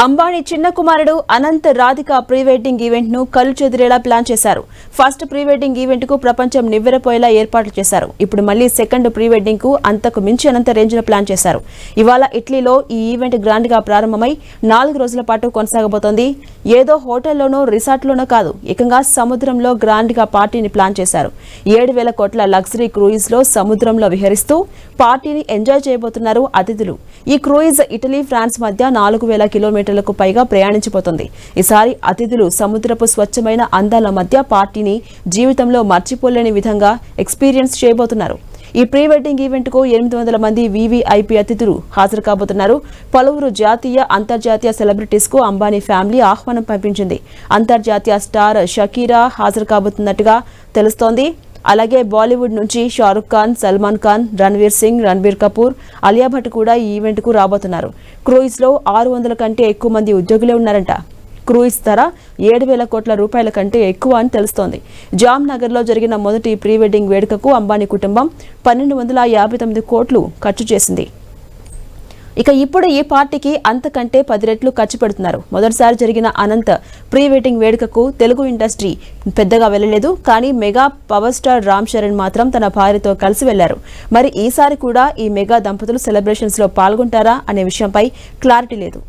అంబానీ చిన్న కుమారుడు Anant Radhika pre wedding event ను కళ్ళు చెదిరేలా ప్లాన్ చేశారు. ఫస్ట్ ప్రీ వెడ్డింగ్ ఈవెంట్ కు ప్రపంచం నివ్వెరపోయేలా ఏర్పాట్లు చేశారు. ఇప్పుడు మళ్ళీ సెకండ్ ప్రీ వెడ్డింగ్ కు అంతకు మించి అనంత రేంజ్ లో ప్లాన్ చేశారు. ఇవాళ ఇటలీలో ఈ ఈవెంట్ గ్రాండ్ గా ప్రారంభమై 4 రోజుల పాటు కొనసాగబోతోంది. ఏదో హోటల్లోనో రిసార్ట్లోనో కాదు, ఏకంగా సముద్రంలో గ్రాండ్ గా పార్టీని ప్లాన్ చేశారు. 7,000 కోట్ల లగ్జరీ క్రూయిజ్ లో సముద్రంలో విహరిస్తూ పార్టీని ఎంజాయ్ చేయబోతున్నారు అతిథులు. ఈ క్రూయిజ్ ఇటలీ, ఫ్రాన్స్ మధ్య 4,000 కిలోమీటర్లకు పైగా ప్రయాణించబోతోంది. ఈసారి అతిథులు సముద్రపు స్వచ్ఛమైన అందాల మధ్య పార్టీని జీవితంలో మర్చిపోలేని విధంగా ఎక్స్పీరియన్స్ చేయబోతున్నారు. ఈ ప్రీ వెడ్డింగ్ ఈవెంట్ కు 800 మంది వీవీఐపీ అతిథులు హాజరు కాబోతున్నారు. పలువురు జాతీయ, అంతర్జాతీయ సెలబ్రిటీస్ కు అంబానీ ఫ్యామిలీ ఆహ్వానం పంపించింది. అంతర్జాతీయ స్టార్ షకీరా హాజరు కాబోతున్నట్టుగా తెలుస్తోంది. అలాగే బాలీవుడ్ నుంచి షారుఖ్ ఖాన్, సల్మాన్ ఖాన్, రణ్వీర్ సింగ్, రణ్బీర్ కపూర్, అలియా భట్ కూడా ఈ ఈవెంట్ కు రాబోతున్నారు. క్రూయిజ్ లో 600 కంటే ఎక్కువ మంది ఉద్యోగులే ఉన్నారంట. క్రూయిజ్ ధర 7,000 కోట్ల రూపాయల కంటే ఎక్కువ అని తెలుస్తోంది. జామ్ నగర్ లో జరిగిన మొదటి ప్రీ వెడ్డింగ్ వేడుకకు అంబానీ కుటుంబం 1,259 కోట్లు ఖర్చు చేసింది. ఇక ఇప్పుడు ఈ పార్టీకి అంతకంటే 10 రెట్లు ఖర్చు పెడుతున్నారు. మొదటిసారి జరిగిన అనంత్ ప్రీ వెడ్డింగ్ వేడుకకు తెలుగు ఇండస్ట్రీ పెద్దగా వెళ్లలేదు. కానీ mega power star Ram Charan మాత్రం తన భార్యతో కలిసి వెళ్లారు. మరి ఈసారి కూడా ఈ మెగా దంపతులు సెలబ్రేషన్స్ లో పాల్గొంటారా అనే విషయంపై క్లారిటీ లేదు.